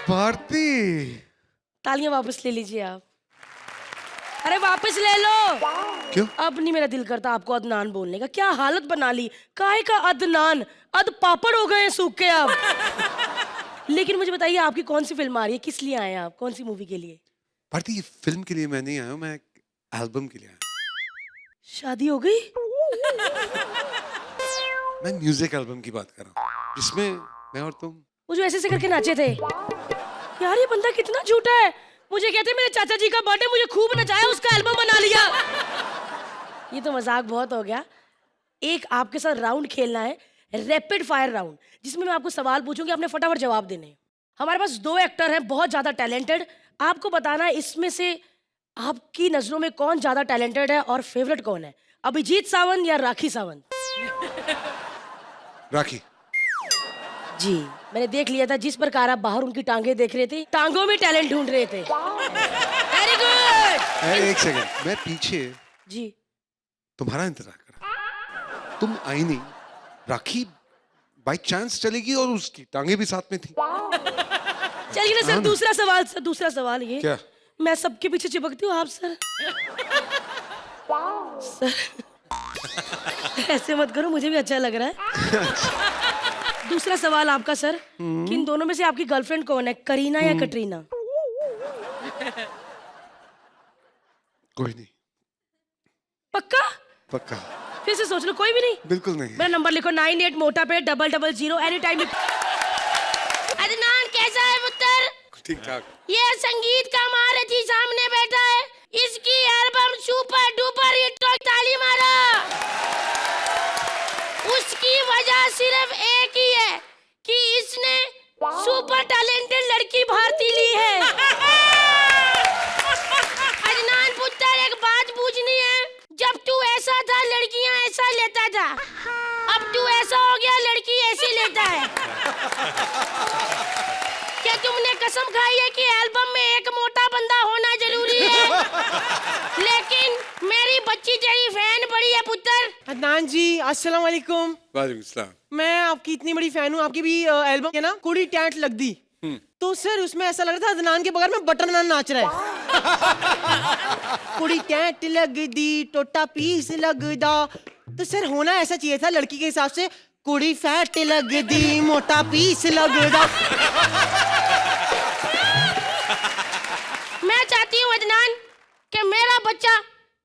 भारती, तालियां वापस ले लीजिए आप। अरे वापस ले लो। क्यों? अब नहीं मेरा दिल करता आपको अदनान बोलने का। क्या हालत बना ली, काहे का अदनान, अद पापड़ हो गए सूख के अब। लेकिन मुझे बताइए आपकी कौन सी फिल्म आ रही है, किस लिए आए हैं आप, कौन सी मूवी के लिए? भारती, ये फिल्म के लिए मैं नहीं आया हूँ, मैं एल्बम के लिए आया शादी हो गई? हूँ। मैं म्यूजिक एल्बम की बात कर रहा हूँ, जिसमें मैं और तुम। वो जो ऐसे करके नाचे थे। यार ये बंदा कितना झूठा है। मुझे कहते मेरे चाचा जी का बर्थडे, मुझे खूब नचाया, उसका एल्बम बना लिया। ये तो मजाक बहुत हो गया। एक आपके साथ राउंड खेलना है, रैपिड फायर राउंड, जिसमें मैं आपको सवाल पूछूंगी, आपने फटाफट जवाब देने हैं। हमारे पास 2 एक्टर हैं बहुत ज्यादा टैलेंटेड। आपको बताना है इसमें से आपकी नजरों में कौन ज्यादा टैलेंटेड है और फेवरेट कौन है, अभिजीत सावंत या राखी सावंत? राखी। जी, मैंने देख लिया था जिस प्रकार आप बाहर उनकी टांगे देख रहे थे, टांगों में टैलेंट ढूंढ रहे थे। Very good. एक सेकंड, मैं पीछे जी तुम्हारा इंतजार कर रहा, तुम आई नहीं। राखी बाय चांस चलेगी और उसकी टांगे भी साथ में थी। चलिए ना सर, दूसरा सवाल सर, दूसरा सवाल ये। क्या? मैं सबके पीछे चिपकती हूँ, आप सर? सर ऐसे मत करो, मुझे भी अच्छा लग रहा है। दूसरा सवाल आपका सर, कि इन दोनों में से आपकी गर्लफ्रेंड कौन है, करीना या कटरीना? कोई नहीं। पक्का? पक्का? फिर से सोच लो, कोई भी नहीं? बिल्कुल नहीं। मेरा नंबर लिखो 98 मोटा पे 000 एनी टाइम। अदनान कैसा है पुत्र? ठीक ठाक। ये संगीत का महारथी सामने बैठा है, इसकी एल्बम सुपर डुपर हिट, ताली मारा। उसकी वजह सिर्फ एक ही है कि इसने सुपर टैलेंटेड लड़की भारती ली है। अदनान पुत्र, एक बात पूछनी है। जब तू ऐसा था लड़कियां ऐसा लेता था, अब तू ऐसा हो गया लड़की ऐसे लेता है। क्या तुमने कसम खाई है कि एल्बम में एक मोटा बंदा होना जरूरी है? लेकिन मेरी बच्ची तेरी फैन बड़ी है पुत्र। अदनान जी अस्सलाम वालेकुम। वालेकुम सलाम। मैं आपकी इतनी बड़ी फैन हूँ, आपकी भी एल्बम है ना, कुड़ी टैट लग दी। तो सर उसमें ऐसा लग रहा था अदनान के बगैर में बटर नान नाच रहा है। कुड़ी टैट लग दी, टोटा पीस लग दा। तो सर होना ऐसा चाहिए था लड़की के हिसाब से, कुड़ी फैट लग दी, मोटा पीस लग दा। मैं चाहती हूँ अदनान कि मेरा बच्चा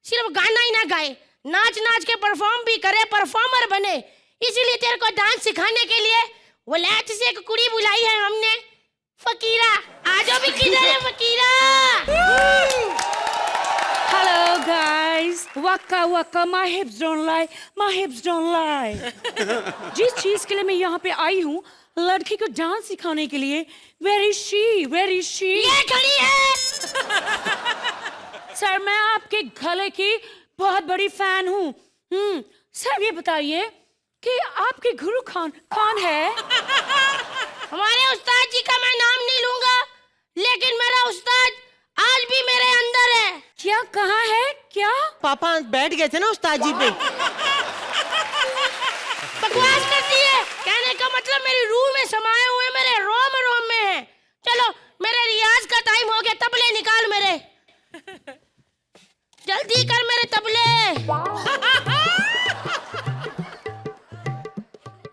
सिर्फ गाना ही ना गाए, नाच नाच के परफॉर्म भी करे, परफॉर्मर बने। इसीलिए तेरे को डांस सिखाने के लिए वलैत से एक कुड़ी बुलाई है हमने, फकीरा। आजो भी, किधर है फकीरा? Hello guys, waka waka, my hips don't lie, my hips don't lie. जिस चीज के लिए मैं यहाँ पे आई हूँ, लड़की को डांस सिखाने के लिए, where is she? Where is she? ये खड़ी है। सर मैं आपके गले की बहुत बड़ी फैन हूँ। सर ये बताइए कि आपके गुरु कौन है? हमारे उस्ताद जी का मैं नाम नहीं लूंगा, लेकिन मेरा उस्ताद आज भी मेरे अंदर है। क्या कहाँ है क्या? पापा बैठ गए थे ना उस्ताद जी पे। बकवास करती है, कहने का मतलब मेरी रूह में समाये हुए, मेरे रोम रोम में है। चलो मेरे रियाज का टाइम हो गया, तबले निकाल मेरे, जल्दी कर मेरे तबले।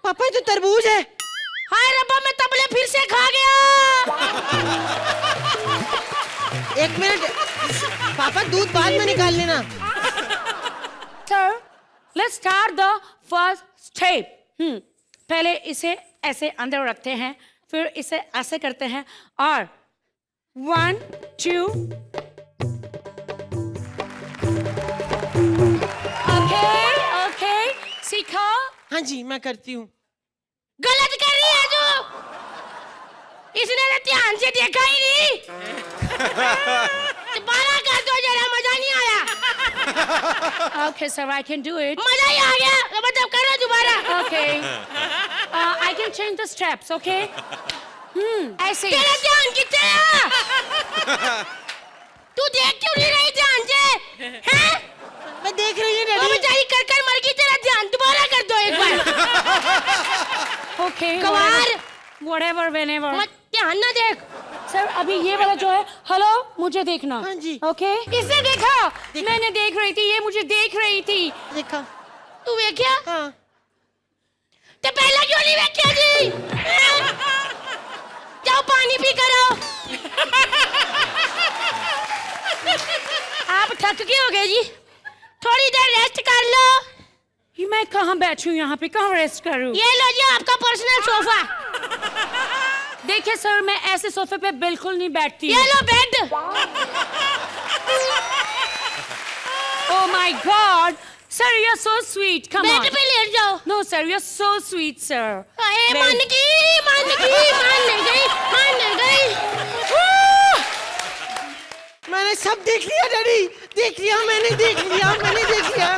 पापा ये तो तरबूज है। हाय रब्बा, मैं तबले फिर से खा गया। एक मिनट पापा, दूध बाद में निकाल लेना। Sir let's start the first step. पहले इसे ऐसे अंदर रखते हैं, फिर इसे ऐसे करते हैं और 1 2 ओके सीखा? हाँ जी मैं करती हूँ। गलत कर रही है तू, इसने तो ध्यान से देखा ही नहीं। दोबारा कर दो जरा, मजा नहीं आया। Okay sir, I can do it. मजा ही आ गया, मतलब करो दोबारा। Okay. I can change the steps, okay? ऐसे ही। तेरा ध्यान कितने है? तू देख क्यों नहीं रही ध्यान से? हैं? मैं देख रही हूँ वो डैडी। बेचारी कर मर गई, तेरा ध्यान दोबारा कर दो एक बार। Okay. गवार, Whatever, whenever. मत ध्यान ना देख। सर अभी ये वाला जो है, हेलो मुझे देखना। हाँ जी। ओके इसने देखा, मैंने देख रही थी, ये मुझे देख रही थी। देखा। तू वेख्या हाँ। ते पहला क्यों नहीं वेख्या जी? जाओ पानी पी कर आओ। आप थक गए हो गए जी, थोड़ी देर रेस्ट कर लो। ये मैं कहाँ बैठूं यहाँ पे, कहाँ रेस्ट करूं? ये लो जी आपका पर्सनल सोफा। देखिए सर, मैं ऐसे सोफे पे बिल्कुल नहीं बैठती ये लो bed. Oh my god sir, you are so sweet, come on. Bed पे लेट जाओ। No sir, you are so sweet sir. अरे मान गई, मान गई, मान गई, मान गई। मैंने सब देख लिया डैडी, देख लिया, मैंने देख लिया, मैंने देख लिया।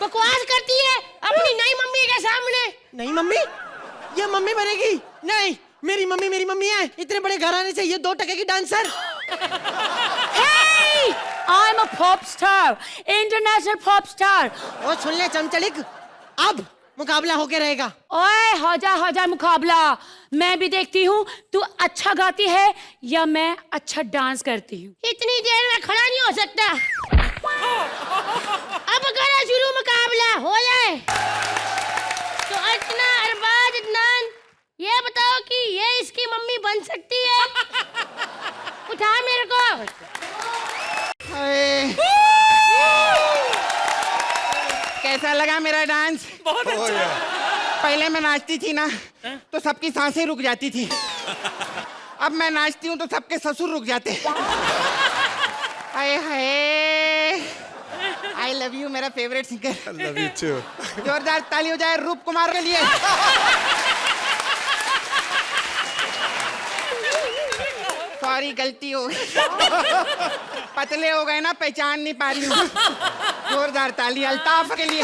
बकवास करती है अपनी नई मम्मी के सामने। नहीं मम्मी, ये मम्मी बनेगी नहीं, मेरी मम्मी है। इतने बड़े घराने से ये 2 टके की dancer. Hey, I'm a pop star, international pop star. ओ सुन ले चमचलिक, अब मुकाबला होके रहेगा। ओए हो जा मुकाबला। मैं भी देखती हूँ तू अच्छा गाती है या मैं अच्छा डांस करती हूँ। इतनी देर में खड़ा नहीं हो सकता। अब करा शुरू, मुकाबला हो जाए। तो अर्चना, अरबाज, अदनान, ये बताओ कि ये इसकी मम्मी बन सकती है? उठा मेरे को। कैसा लगा मेरा डांस? बहुत अच्छा। पहले मैं नाचती थी ना तो सबकी सांसें रुक जाती थी, अब मैं नाचती हूँ तो सबके ससुर रुक जाते। हाय हाय, आई लव यू मेरा favourite singer. Love you too. जोरदार ताली हो जाए रूप कुमार के लिए। सॉरी गलती हो गई, पतले हो गए ना, पहचान नहीं पा रही हूँ। जोरदार ताली अल्ताफ के लिए।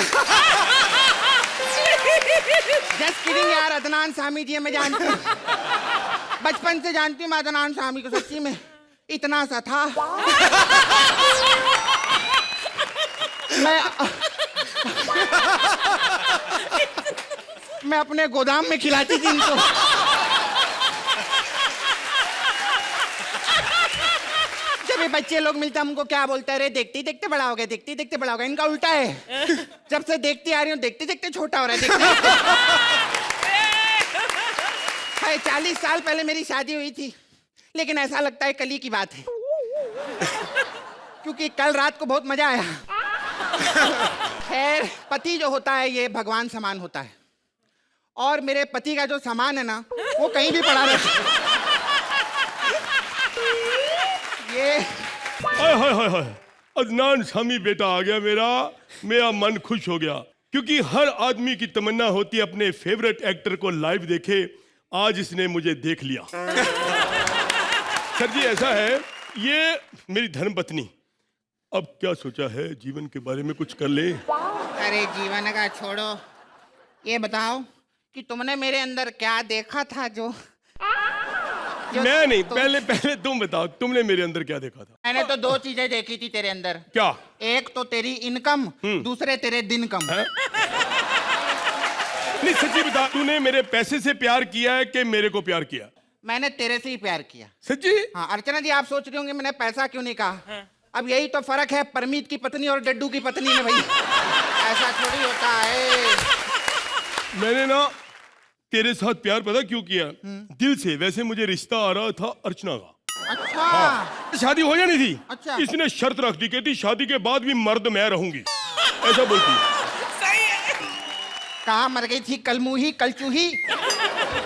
जस्ट किडिंग यार, अदनान सामी जी मैं जानती हूँ, बचपन से जानती हूँ मैं अदनान सामी को, सच्ची में इतना सा था। मैं अपने गोदाम में खिलाती थी इनको। जब ये बच्चे लोग मिलते हैं हमको क्या बोलते हैं, अरे देखते ही देखते बड़ा हो गया, देखते ही देखते बड़ा हो गया। इनका उल्टा है, जब से देखती आ रही हूँ देखते देखते छोटा हो रहा है। देखते 40 साल पहले मेरी शादी हुई थी, लेकिन ऐसा लगता है कल ही की बात है, क्योंकि कल रात को बहुत मजा आया। खैर, पति जो होता है ये भगवान समान होता है, और मेरे पति का जो सामान है ना वो कहीं भी पड़ा रहता है। ये हाय हाय हाय हाय, अदनान सामी बेटा आ गया मेरा मन खुश हो गया, क्योंकि हर आदमी की तमन्ना होती है अपने फेवरेट एक्टर को लाइव देखे। आज इसने मुझे देख लिया। सर जी ऐसा है, ये मेरी धर्मपत्नी, अब क्या सोचा है जीवन के बारे में कुछ कर ले। अरे जीवन का छोड़ो, ये बताओ कि तुमने मेरे अंदर क्या देखा था जो मैं नहीं, पहले तुम बताओ, तुमने मेरे अंदर क्या देखा था। मैंने तो 2 चीजें देखी थी तेरे अंदर। क्या? एक तो तेरी इनकम, दूसरे तेरे दिन कम। है? नहीं सच्ची बता, तूने मेरे पैसे से प्यार किया है कि मेरे को प्यार किया? मैंने तेरे से ही प्यार किया। सच्ची? हाँ अर्चना जी, आप सोच रही होंगे मैंने पैसा क्यों नहीं कहा। अब यही तो फर्क है परमीत की पत्नी और डड्डू की पत्नी में भाई। ऐसा थोड़ी होता है। मैंने ना तेरे साथ प्यार पता क्यों किया? दिल से। वैसे मुझे रिश्ता आ रहा था अर्चना का। अच्छा। हाँ, शादी हो जानी थी। अच्छा। इसने शर्त रख दी, कहती शादी के बाद भी मर्द मैं रहूंगी, ऐसा बोलती। कहाँ मर गई थी कलमुही कलचूही?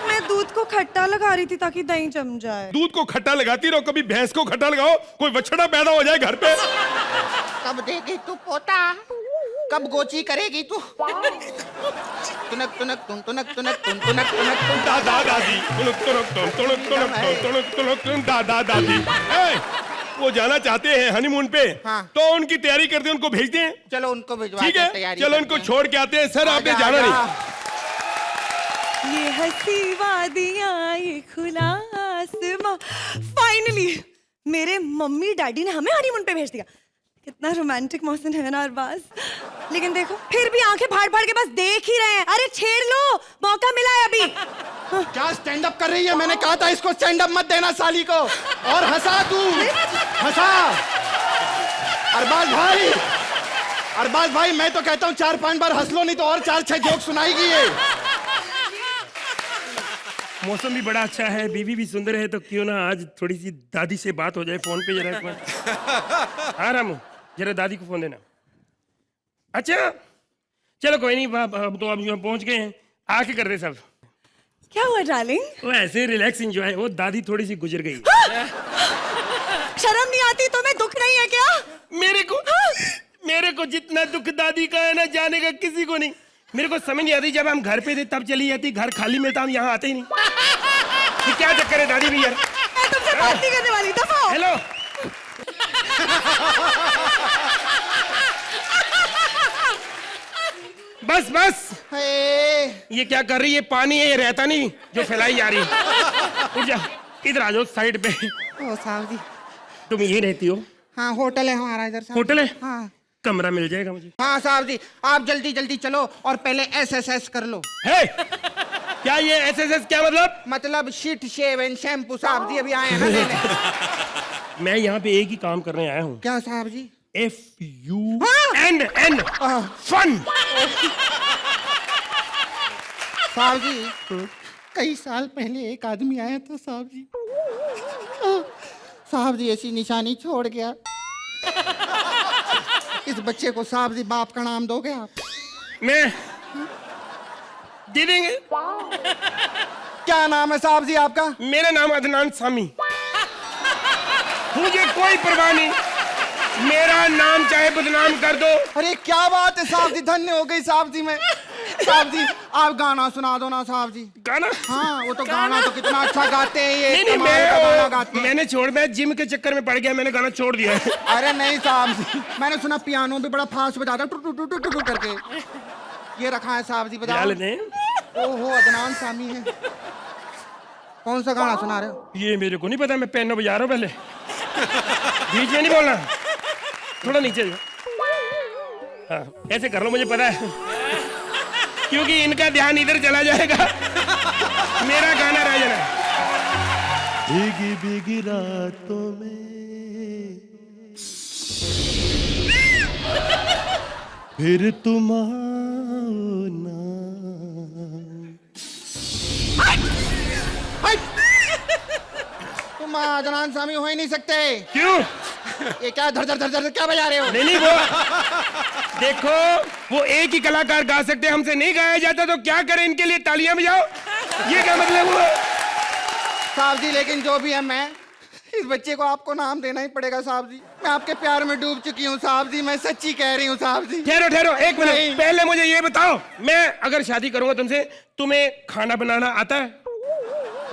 मैं दूध को खट्टा लगा रही थी ताकि दही जम जाए। दूध को खट्टा लगाती रहो, कभी भैंस को खट्टा लगाओ, कोई बछड़ा पैदा हो जाए घर पे। कब देगी तू पोता, कब गोची करेगी तू? तुनक तुनक तुन तुनक तुनक तुन तुनक तुनक तुन। दादा दादी तुनक तुनक तुन तुनक तुनक तुनक तुनक तुन दादा दादी। वो जाना चाहते हैं हनीमून पे, हाँ। तो उनकी तैयारी करते हैं, उनको भेज दें। चलो उनको भिजवा ठीक के है, तैयारी चलो करते उनको हैं। छोड़ के आते हैं। सर आपने आजा, जाना आजा। नहीं। ये हंसी वादियाँ, ये खुला आसमां, फाइनली मेरे मम्मी डैडी ने हमें हनीमून पे भेज दिया। कितना रोमांटिक मौसम है ना अरबाज। लेकिन देखो फिर भी आंखें फाड़ फाड़ के बस देख ही रहे हैं। अरे छेड़ लो, मौका मिला है अभी। क्या स्टैंड अप कर रही है? मैंने कहा था इसको स्टैंड अप मत देना साली को। और हंसा तू, हंसा। अरबाज भाई मैं तो कहता हूँ 4-5 बार हंस लो, नहीं तो और 4-6 जोक सुनाएगी ये। मौसम भी बड़ा अच्छा है, बीवी भी सुंदर है, तो क्यों ना आज थोड़ी सी दादी से बात हो जाए फोन पे जरा एक बार। हाँ रामू, जरा दादी को फोन देना। अच्छा चलो कोई नहीं, अब तो अब यहाँ पहुंच गए हैं, आके कर दे सब। क्या हुआ डार्लिंग? वो ऐसे रिलैक्स एंजॉय, वो दादी थोड़ी सी गुजर गई। शर्म नहीं आती तुम्हें? दुख नहीं है क्या? मेरे को जितना दुख दादी का है ना, जाने का किसी को नहीं। मेरे को समझ नहीं आती, जब हम घर पे थे तब चली जाती, घर खाली मिलता, हम यहाँ आते ही नहीं। ये क्या चक्कर है दादी भी यार? मैं तुमसे बात नहीं करने वाली, दफा हो। हेलो बस बस, ये क्या कर रही है? पानी है, ये रहता नहीं जो फैलाई जा रही है। उठ जा, इधर आ जाओ साइड पे। ओ साहब जी। तुम यही रहती हो? हाँ होटल है हमारा इधर साहब। होटल है? हाँ कमरा मिल जाएगा मुझे? हाँ साहब जी, आप जल्दी जल्दी चलो और पहले SSS कर लो। है क्या ये SSS क्या मतलब? मतलब शीट शेव एंड शैम्पू साहब जी, अभी आए हैं ना लेने। मैं यहाँ पे एक ही काम करने आया हूँ। क्या साहब जी? FUN fun. साहब जी कई साल पहले एक आदमी आया था साहब जी। साहब जी ऐसी निशानी छोड़ गया। इस बच्चे को साहब जी बाप का नाम दोगे आप? मैं दे देंगे। क्या नाम है साहब जी आपका? मेरा नाम अदनान सामी। मुझे कोई परवाह नहीं, मेरा नाम चाहे बदनाम कर दो। अरे क्या बात है साहब जी, धन्य हो गई साहब जी। मैं साहब जी आप गाना सुना दो ना साहब जी। गाना? हाँ वो तो गाना तो कितना अच्छा गाते हैं ये। नहीं कमाल का गाना गाते हैं। मैंने छोड़, मैं जिम के चक्कर में पड़ गया, मैंने गाना छोड़ दिया है। अरे नहीं साहब जी, मैंने सुना पियानो भी बड़ा फास्ट बजाता है, टू टू टू टू टू करके। ये रखा है साहब जी, बजा लेते हैं। ओहो अदनान सामी है। कौन सा गाना सुना रहे हो? ये मेरे को नहीं पता, मैं पियानो बजा रहा हूँ। पहले बीच में नहीं बोलना, थोड़ा नीचे जाओ। हाँ ऐसे कर लो, मुझे पता है, क्योंकि इनका ध्यान इधर चला जाएगा, मेरा गाना रह जाना। भीगी भीगी रातों में फिर तुम आना। तुम अदनान सामी हो ही नहीं सकते। क्यों? ये क्या धर धर धर धर क्या बजा रहे हो? नहीं वो देखो, वो एक ही कलाकार गा सकते हैं, हमसे नहीं गाया जाता, तो क्या करें, इनके लिए तालियां बजाओ। ये क्या मतलब हुआ? साहब जी लेकिन जो भी है, मैं इस बच्चे को आपको नाम देना ही पड़ेगा साहब जी। मैं आपके प्यार में डूब चुकी हूँ साहब जी, मैं सच्ची कह रही हूँ साहब जी। ठहरो ठहरो एक मिनट, पहले मुझे ये बताओ, मैं अगर शादी करूंगा तुमसे, तुम्हें खाना बनाना आता है?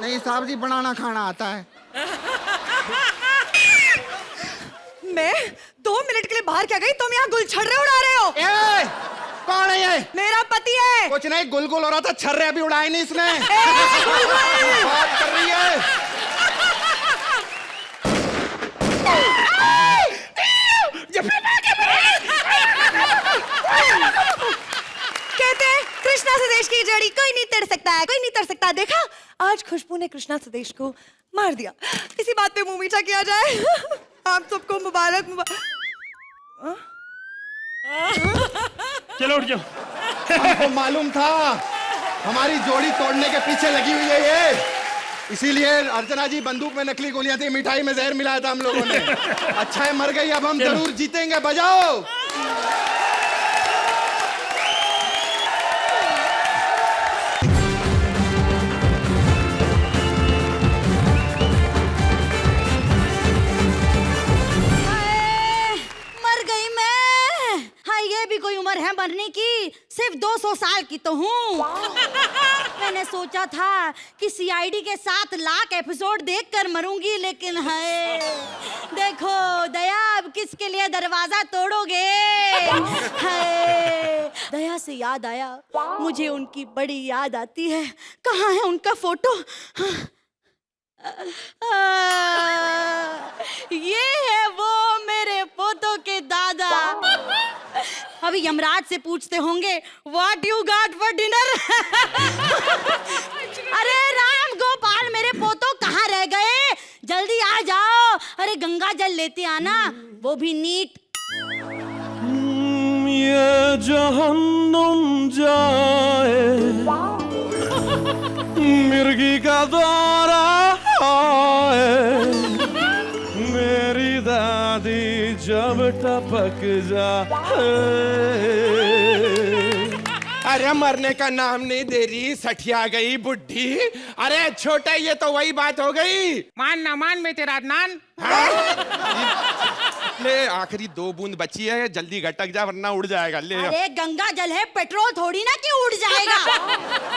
नहीं साहब जी, बनाना खाना आता है। मैं 2 मिनट के लिए बाहर क्या गई, तुम यहाँ गुलछर्रे उड़ा रहे हो? ए, कौन है ये? मेरा पति है। कुछ नहीं, गुलगुल हो रहा था, छर्रे अभी उड़ाए नहीं इसने। गुलगुल। बात कर रही है। कहते हैं कृष्णा सुदेश की जड़ी कोई नहीं तोड़ सकता है, कोई नहीं तोड़ सकता। देखा, आज खुशबू ने कृष्णा सुदेश को मार दिया। इसी बात पे मुंह मीठा किया जाए। आप सबको मुबारक चलो उठ जाओ। हमको मालूम था हमारी जोड़ी तोड़ने के पीछे लगी हुई है ये, इसीलिए अर्चना जी बंदूक में नकली गोलियां थी, मिठाई में जहर मिलाया था हम लोगों ने। अच्छा है मर गई, अब हम जरूर जीतेंगे। बजाओ। कोई उम्र है मरने की, सिर्फ 200 साल की तो हूँ। मैंने सोचा था कि CID के 7 लाख एपिसोड देखकर मरूंगी, लेकिन है देखो दया, अब किसके लिए दरवाजा तोड़ोगे? है दया से याद आया, मुझे उनकी बड़ी याद आती है। कहाँ है उनका फोटो? ये है वो मेरे पोतों के दादा। अभी यमराज से पूछते होंगे, what you got for dinner? अरे राम गोपाल मेरे पोतो कहाँ रह गए? जल्दी आ जाओ। अरे गंगा जल लेते आना, वो भी नीट। ये जहन्नुम जाए मिर्गी का दौरा आए, मेरी दादी जब टपक जाए। अरे मरने का नाम नहीं दे रही, सठिया गई बुढ़ी। अरे छोटे, ये तो वही बात हो गई। मान ना मान में तेरा अदनान। ले आखिरी 2 बूंद बची है, जल्दी गटक जा वरना उड़ जाएगा। ले अरे गंगा जल है, पेट्रोल थोड़ी ना कि उड़ जाएगा।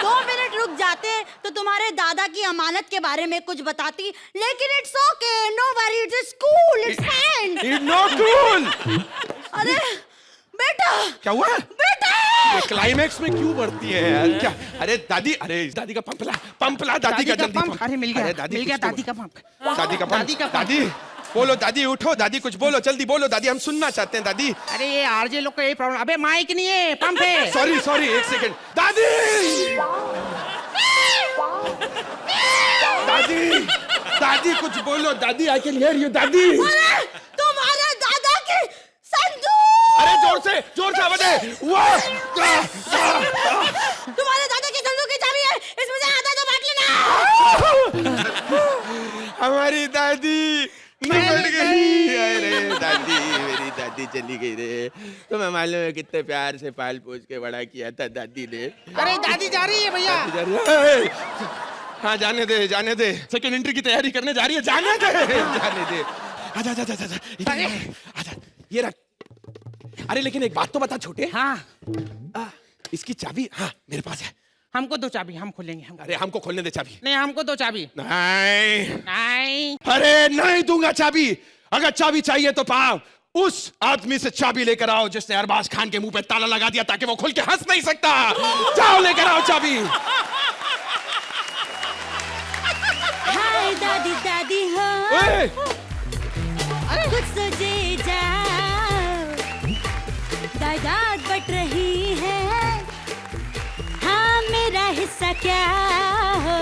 2 मिनट रुक जाते तो तुम्हारे दादा की अमानत के बारे में कुछ बताती, लेकिन it's okay, no worry, it's cool, it's fine. It's not cool. अरे बेटा, क्या हुआ? बेटा ये क्लाइमेक्स में क्यों बढ़ती है यार? क्या? अरे दादी, अरे दादी का पंप ला दादी का जल्दी पंप। अरे मिल गया, अरे दादी, मिल गया कुछ तो- दादी का पंप। दादी का पंप। दादी का पंप। दादी बोलो, दादी उठो, दादी कुछ बोलो, जल्दी बोलो दादी, हम सुनना चाहते हैं दादी। अरे ये आरजे लोग का ये प्रॉब्लम। अबे माइक नहीं है, पंप है। Sorry sorry, 1 second. दादी दादी दादी कुछ बोलो दादी, आई कैन हियर यू दादी। अरे तुम्हारे दादा की संदूक। अरे जोर से आवाज है। तुम्हारे दादा की संदूक की चाबी है, इसमें से आधा तो बांट लेना। हमारी दादी निकल गई। अरे दादी, मेरी दादी चली गई रे। तुम्हें मालूम है कितने प्यार से पाल पोस के बड़ा किया था दादी ने। अरे दादी जा रही है भैया। हाँ जाने दे, सेकंड एंट्री की तैयारी करने जा रही है, जाने दे। आजा आजा, ये रख। अरे लेकिन एक बात तो बता छोटे। हाँ इसकी चाबी हाँ मेरे पास है। हमको 2 चाबी, हम खोलेंगे। हम अरे हमको खोलने दे चाबी। नहीं, हमको 2 चाबी। नहीं, नहीं, अरे नहीं दूंगा चाबी। अगर चाबी चाहिए तो पाओ उस आदमी से चाबी लेकर आओ जिसने अरबाज खान के मुंह पे ताला लगा दिया ताकि वो खुल के हंस नहीं सकता। जाओ लेकर आओ चाबी। हाय दादी दादी हो, ओए, कुछ सोचे जाओ, दादाद बट रही है, हाँ मेरा हिस्सा क्या हो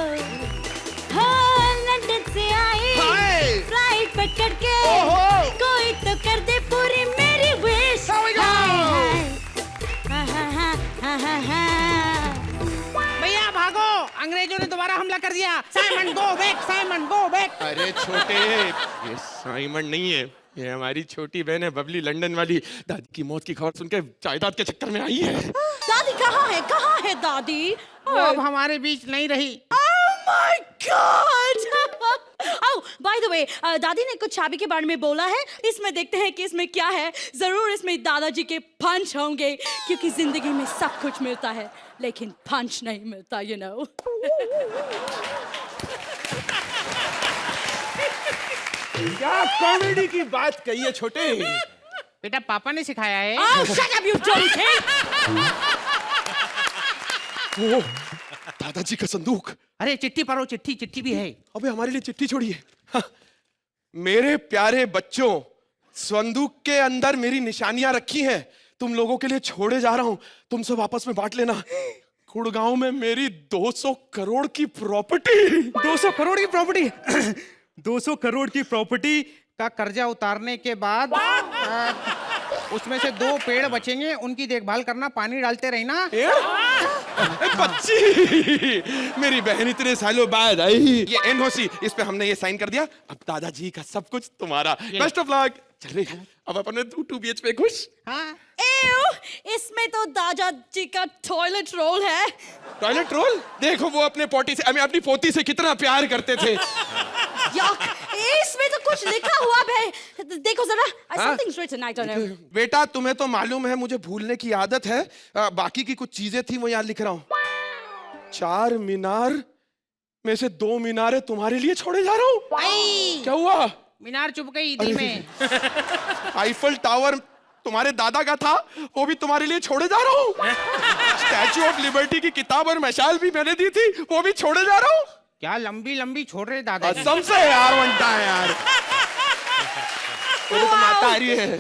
लंदन से आई फ्लाइट पकड़ के, कोई तो कर दे पूरी मेरी विश। भैया भागो, अंग्रेजों ने दोबारा हमला कर दिया। Simon go back, Simon go back. अरे छोटे, ये साइमन नहीं है, ये हमारी छोटी बहन है बबली, लंदन वाली। दादी की मौत की खबर सुन के जायदाद के चक्कर में आई है। दादी कहाँ है दादी? वो अब हमारे बीच नहीं रही। Oh my God! Oh, by the way, दादी ने कुछ चाबी के बारे में बोला है, इसमें देखते हैं कि इसमें क्या है। जरूर इसमें दादाजी के पंच होंगे, क्योंकि जिंदगी में सब कुछ मिलता है लेकिन पंच नहीं मिलता, you know. क्या कॉमेडी की बात कही है छोटे। बेटा पापा ने सिखाया है। Oh, shut up, you donkey! वो दादाजी का संदूक। अरे चिट्ठी पढ़ो, चिट्ठी भी है। अबे हमारे लिए चिट्ठी छोड़िए। हाँ। मेरे प्यारे बच्चों, संदूक के अंदर मेरी निशानियां रखी हैं, तुम लोगों के लिए छोड़े जा रहा हूं, तुम सब आपस में बांट लेना। गुड़गांव में मेरी 200 करोड़ की प्रॉपर्टी। 200 करोड़ की प्रॉपर्टी। 200 करोड़ की प्रॉपर्टी का कर्जा उतारने के बाद उसमें से 2 पेड़ बचेंगे, उनकी देखभाल करना, पानी डालते रहना। बच्ची, मेरी बहन इतने सालों बाद आई। ये एनओसी, इस पे हमने ये साइन कर दिया। अब दादाजी का सब कुछ तुम्हारा। Best of luck. चल रही अब अपन 2 BH पे खुश। हाँ। इसमें तो दादाजी का टॉयलेट रोल है। Toilet roll? देखो वो अपने पोती से, अपनी पोती से कितना प्यार करते थे। इसमें तो कुछ लिखा हुआ है, देखो जरा। Something's written, I don't know. बेटा तुम्हें तो मालूम है मुझे भूलने की आदत है, बाकी की कुछ चीजें थी वो यहाँ लिख रहा हूँ। 4 मीनार में से 2 मीनारें तुम्हारे लिए छोड़े जा रहा हूँ। क्या हुआ? मीनार चुप गई ईदी में। आईफल टावर तुम्हारे दादा का था, वो भी तुम्हारे लिए छोड़े जा रहा हूँ। स्टैचू ऑफ लिबर्टी की किताब और मशाल भी मैंने दी थी, वो भी छोड़े जा रहा हूँ। क्या लंबी लंबी छोड़ रहे दादा। कसम से यार, बनता है यार। तो माता आ रही है।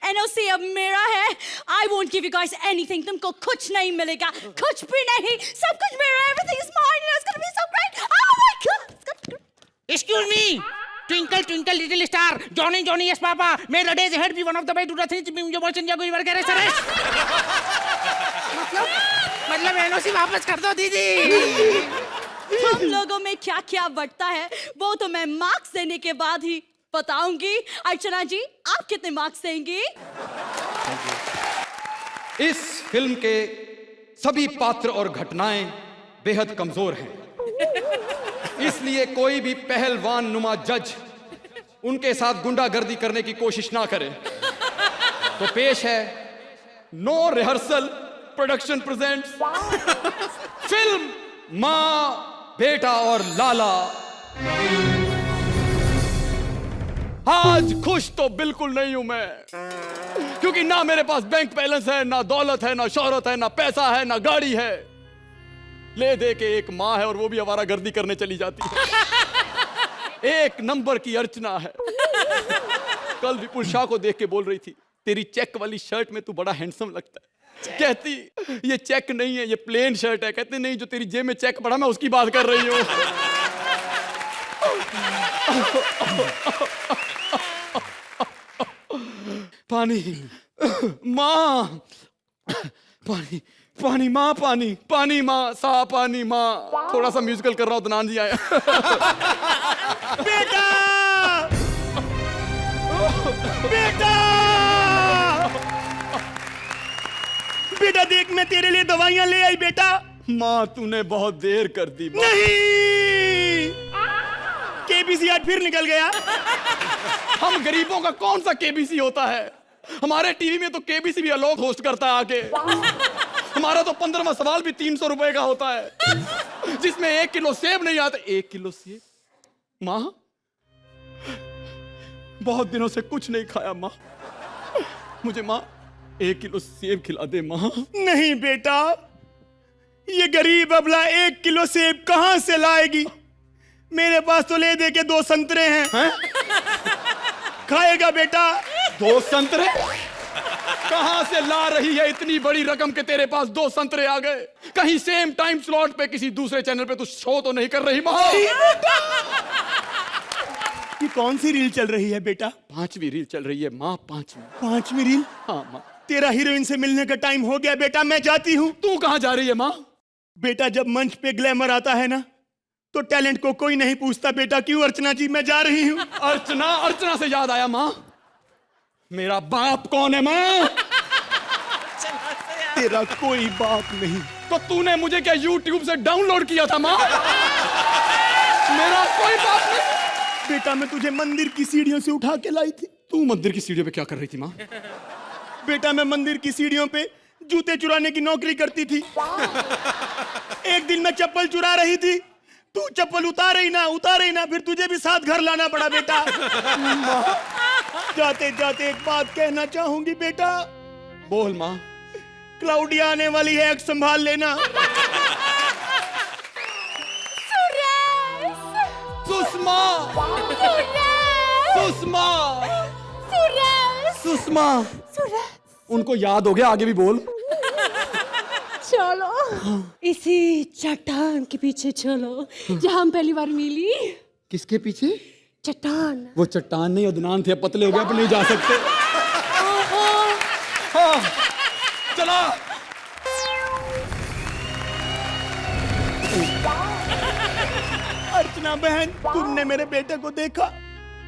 NOC अब मेरा है। I won't give you guys anything. तुमको कुछ नहीं मिलेगा, कुछ भी नहीं, सब कुछ मेरा है। Everything is mine. It's gonna be so great. Excuse me. Twinkle, twinkle, little star. Johnny, Johnny, yes, Papa. May the days ahead be one of the way to the things to be your watch and your work arrest. मतलब NOC वापस कर दो दीदी। हम लोगों में क्या क्या बढ़ता है वो तो मैं मार्क्स देने के बाद ही बताऊंगी। अर्चना जी, आप कितने मार्क्स देंगी? इस फिल्म के सभी पात्र और घटनाएं बेहद कमजोर हैं, इसलिए कोई भी पहलवान नुमा जज उनके साथ गुंडागर्दी करने की कोशिश ना करे। तो पेश है no rehearsal production presents film माँ, बेटा और लाला। आज खुश तो बिल्कुल नहीं हूं मैं, क्योंकि ना मेरे पास बैंक बैलेंस है, ना दौलत है, ना शोहरत है, ना पैसा है, ना गाड़ी है। ले दे के एक माँ है और वो भी आवारागर्दी करने चली जाती है। एक नंबर की अर्चना है। कल विपुल शाह को देख के बोल रही थी, तेरी चेक वाली शर्ट में तू बड़ा हैंडसम लगता है। कहती ये चेक नहीं है, ये प्लेन शर्ट है। कहते नहीं, जो तेरी जेब में चेक पड़ा मैं उसकी बात कर रही हूँ। पानी माँ, पानी पानी माँ, पानी पानी माँ, सा पानी माँ। थोड़ा सा म्यूजिकल कर रहा हूँ, दनान जी आया। बेटा बेटा बेटा देख, मैं तेरे लिए दवाइयां ले आई बेटा। माँ तूने बहुत देर कर दी। नहीं, केबीसी आज फिर निकल गया। हम गरीबों का कौन सा केबीसी होता है? हमारे टीवी में तो केबीसी भी अलोक होस्ट करता है आके। हमारा तो 15वां सवाल भी 300 रुपए का होता है, जिसमें 1 किलो सेब नहीं आता। 1 किलो सेब? माँ बहुत दिनों से कुछ नहीं खाया माँ, मुझे माँ 1 किलो सेब खिला दे माँ। नहीं बेटा, ये गरीब अबला 1 किलो सेब कहां से लाएगी? मेरे पास तो ले दे के 2 संतरे हैं। खाएगा बेटा? 2 संतरे? कहां से ला रही है इतनी बड़ी रकम के तेरे पास 2 संतरे आ गए? कहीं सेम टाइम स्लॉट पे किसी दूसरे चैनल पे तू शो तो नहीं कर रही माँ? ये कौन सी रील चल रही है बेटा? 5वीं रील चल रही है माँ, 5वीं। 5वीं रील? हाँ माँ। तेरा हीरोइन से मिलने का टाइम हो गया बेटा, मैं जाती हूँ। तू कहाँ जा रही है माँ? बेटा जब मंच पे ग्लैमर आता है ना, तो टैलेंट को कोई नहीं पूछता बेटा। क्यों अर्चना जी, मैं जा रही हूँ। अर्चना? अर्चना से याद आया माँ, मेरा बाप कौन है माँ? तेरा कोई बाप नहीं। तो तूने मुझे क्या YouTube से डाउनलोड किया था माँ? मेरा कोई बाप नहीं। बेटा मैं तुझे मंदिर की सीढ़ियों से उठा के लाई थी। तू मंदिर की सीढ़ियों पे क्या कर रही थी माँ? बेटा मैं मंदिर की सीढ़ियों पे जूते चुराने की नौकरी करती थी। एक दिन मैं चप्पल चुरा रही थी, तू चप्पल उतारे ही ना, फिर तुझे भी साथ घर लाना पड़ा बेटा। जाते जाते एक बात कहना चाहूंगी बेटा। बोल माँ। क्लाउडिया आने वाली है, एक संभाल लेना। सुषमा, सुषमा, सुषमा। उनको याद हो गया, आगे भी बोल। चलो इसी चट्टान के पीछे चलो जहाँ हम पहली बार मिली। किसके पीछे? चट्टान। वो चट्टान नहीं, अदनान थे, पतले हो गए, अब नहीं जा सकते। हाँ, चला। अर्चना बहन, तुमने मेरे बेटे को देखा?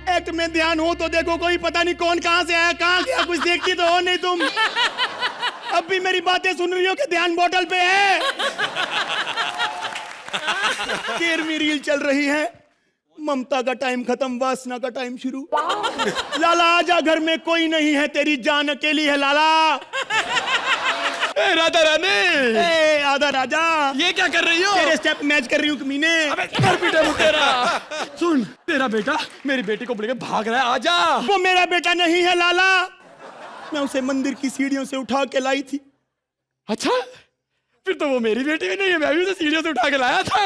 एक्ट में ध्यान हो तो देखो, कोई पता नहीं कौन कहां से आया, कहां गया, कुछ देखती तो हो नहीं तुम। अब भी मेरी बातें सुन रही हो कि ध्यान बोतल पे है? 13वीं रील चल रही है। ममता का टाइम खत्म, वासना का टाइम शुरू। लाला आजा, घर में कोई नहीं है, तेरी जान अकेली है लाला। ए, राधा रानी। ए, आधा राजा, ये क्या कर रही हो? तेरे स्टेप मैच कर रही हूँ कमीने। घर पीटे मुँह तेरा। सुन, तेरा बेटा मेरी बेटी को लेकर भाग रहा है, आजा। वो मेरा बेटा नहीं है लाला, मैं उसे मंदिर की सीढ़ियों से उठा के लाई थी। अच्छा, फिर तो वो मेरी बेटी भी नहीं है, मैं भी उसे सीढ़ियों से उठा के लाया था।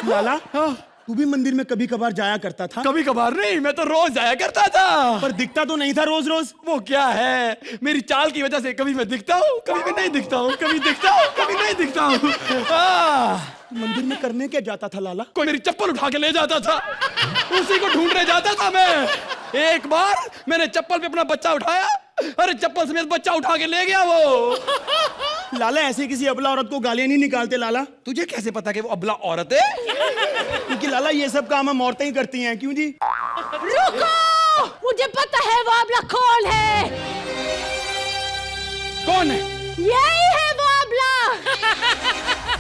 लाला, हाँ, तू भी मंदिर में कभी कभार जाया करता था? कभी कभार नहीं, मैं तो रोज जाया करता था। पर दिखता तो नहीं था रोज रोज। वो क्या है, मेरी चाल की वजह से कभी मैं दिखता हूँ, कभी मैं नहीं दिखता हूँ, कभी दिखता हूँ, कभी नहीं दिखता हूँ। मंदिर में करने क्या जाता था लाला? कोई मेरी चप्पल उठा के ले जाता था, उसी को ढूंढने जाता था मैं। एक बार मैंने चप्पल पे अपना बच्चा उठाया, अरे चप्पल समेत बच्चा उठा के ले गया वो। लाला ऐसे किसी अबला औरत को गालियां नहीं निकालते लाला, तुझे कैसे पता कि वो अबला औरत है? क्योंकि लाला ये सब काम हम औरतें ही करती हैं। क्यों जी? रुको, मुझे पता है वो अबला कौन है। कौन है? यही है वो अबला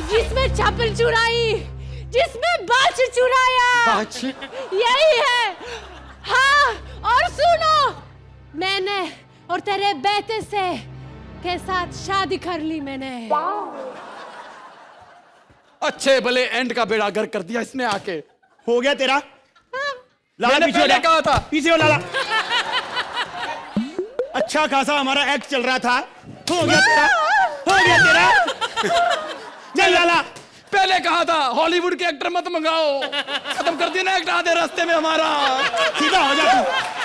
जिसमें चप्पल चुराई, जिसमें बाछ चुराया। यही है। हाँ, और सुनो, मैंने और तेरे बेटे से के साथ शादी कर ली मैंने। अच्छे भले एंड का बेड़ा गर्क कर दिया इसने आके। हो गया तेरा? लाला मैंने पीछे हो पहले जा। कहा था। पीछे हो लाला। अच्छा खासा हमारा एक्ट चल रहा था, हो गया तेरा, हो गया तेरा। चल लाला। पहले कहा था हॉलीवुड के एक्टर मत मंगाओ, खत्म कर दिया ना एक्ट आधे रास्ते में हमारा। सीधा हो जा तू।